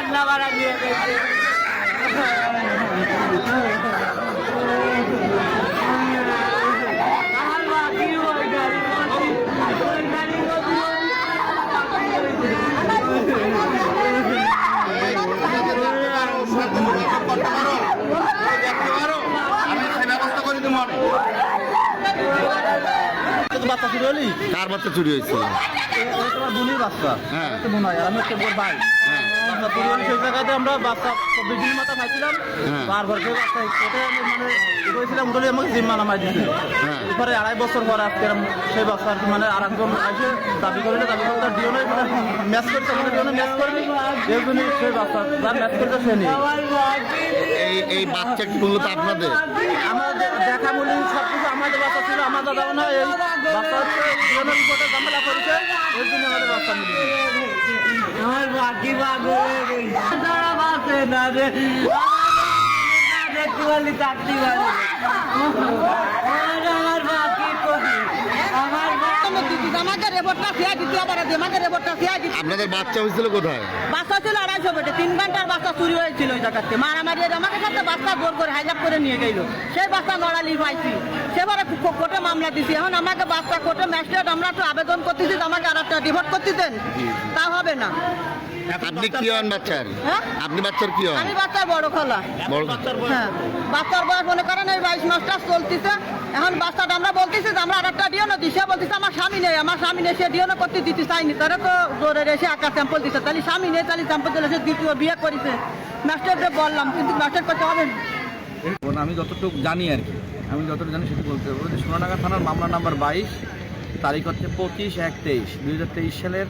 পাগলা বাড়া দিয়ে গেছে। আমার বাকি ওই গাড়ি বাচ্চা চুরি হলি? কার বাচ্চা চুরি হয়েছে? তোমার বোনের বাচ্চা। হ্যাঁ। তো বোন হয়, আর আমি হচ্ছে ওর ভাই। হ্যাঁ। বাচ্চা চুরি হলে সেই জায়গাতে আমরা বাচ্চা 24 দিনের মাথা খাইছিলাম। হ্যাঁ। বারবার করে বাচ্চা এটা আমি মানে করেছিলাম, উঠলে আমাকে জিম্মা নামাই দিয়েছিল। হ্যাঁ। এরপরে 2.5 বছর পর আজকে সেই বাচ্চা আর কি মানে আর একজন এসে দাবি করলে তার দিও না, ম্যাচ করতে আমাদের দিও না, ম্যাচ করবি এই জন্য সেই বাচ্চা যার ম্যাচ করতে সে নেই। এই বাচ্চা কি মূলত আপনাদের? আমাদের দেখা মূল্য সব কিছু আমাদের বাচ্চা ছিল, আমাদের দাও না। এই বাচ্চা হচ্ছে জীবনের রিপোর্টে ঝামেলা করেছে, এই জন্য আমাদের বাচ্চা মিলেছে। আমার বাকি পাগল তারা বাঁচে না রে, দেখতে পারলি চাকরি পারলি আমার বাকি করি আমার আমাকে রেপোর্টটা খেয়ে দিতে আবার আমাকে রেপোর্টটা খেয়ে দিতে। আপনাদের বাচ্চা হয়েছিল কোথায়? বাচ্চা ছিল 250 বেটে 3 ঘন্টার বাচ্চা চুরি হয়েছিল ওই জায়গাতে, মারামারি আমাকে সাথে বাচ্চা জোর করে হাইজাক করে নিয়ে গেল। সেই বাচ্চা নড়ালি পাইছি, সেবারে কোর্টে মামলা দিছি। এখন আমাকে বাচ্চা কোর্টে ম্যাজিস্ট্রেট আমরা একটু আবেদন করতেছি, আমাকে আর একটা ডিভোর্স করতে দেন, তা হবে না। আপনি কি হন বাচ্চার? হ্যাঁ? আপনি বাচ্চার কি হন? আমি বাচ্চার বড় খালা। বড় হ্যাঁ, বাচ্চার বয়স মনে করেন এই 22 মাসটা চলতেছে। এখন বাচ্চাটা আমরা বলতেছি যে আমরা আর একটা ডিও না দিছে, বলতেছে আমার স্বামী নেই, আমার স্বামী নেই, সে ডিও না করতে দিতে চাইনি। তারা তো জোরে এসে আঁকা স্যাম্পল দিচ্ছে, তাহলে স্বামী নেই, তাহলে স্যাম্পল দিলে সে দ্বিতীয় বিয়ে করেছে। মাস্টারকে বললাম, কিন্তু মাস্টার করতে হবে না। আমি যতটুকু জানি আর কি, আমি যতটুকু জানি সেটা বলতে পারবো যে সোনাডাঙ্গা থানার মামলা নাম্বার 22, তারিখ হচ্ছে 25/1/23 সালের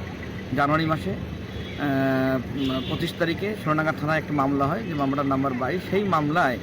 জানুয়ারি মাসে 25 তারিখে সোনাডাঙ্গা থানায় একটি মামলা হয়, যে মামলার নাম্বার 22। সেই মামলায়